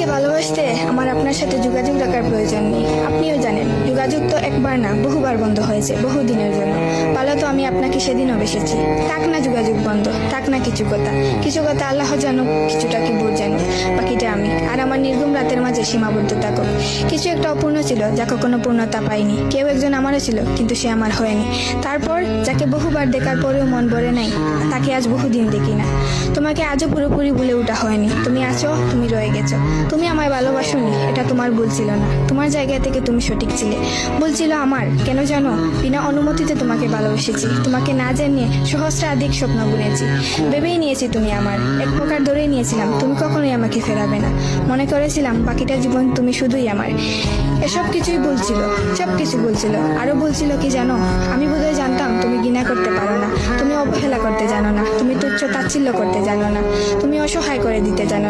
আপনাকে ভালোবাসতে আমার আপনার সাথে যোগাযোগ রাখার প্রয়োজন নেই। আপনিও জানেন যোগাযোগ তো একবার না বহুবার বন্ধ হয়েছে, বহুদিনের জন্য। ভালো তো আমি আপনাকে সেদিনও বেসেছি। থাক না যোগাযোগ বন্ধ, থাক না কিছু কথা। কিছু কথা আল্লাহ জানুক, কিছুটা কি বুঝ জানুক, বাকিটা আমি। আর আমার নির্গুম রাতের মাঝে সীমাবদ্ধ থাকুক। কিছু একটা অপূর্ণ ছিল যা কখনো পূর্ণতা পায়নি। কেউ একজন আমারও ছিল, কিন্তু সে আমার হয়নি। তারপর যাকে বহুবার দেখার পরেও মন ভরে নাই, তাকে আজ বহুদিন দেখি না। তোমাকে আজও পুরোপুরি ভুলে ওঠা হয়নি। তুমি আছো, তুমি রয়ে গেছো। তুমি আমায় ভালোবাসোনি, এটা তোমার ভুল ছিল না। তোমার জায়গা থেকে তুমি সঠিক ছিলে। ভুল ছিল আমার। কেন জানো? বিনা অনুমতিতে তোমাকে ভালোবেসেছি। তোমাকে না জানিয়ে সহস্রাধিক স্বপ্ন বুনেছি। ভেবেই নিয়েছি তুমি আমার। এক প্রকার ধরেই নিয়েছিলাম তুমি কখনোই আমাকে ফেরাবে না। মনে করেছিলাম বাকিটা জীবন তুমি শুধুই আমার। এসব কিছুই বলছিল, সব কিছু বলছিল। আরো বলছিল কি জানো? আমি বোধহয় জানতাম তুমি ঘৃণা করতে পারো না, তুমি অবহেলা করতে জানো না, তুমি তুচ্ছ তাচ্ছিল্য করতে জানো না, তুমি অসহায় করে দিতে জানো না।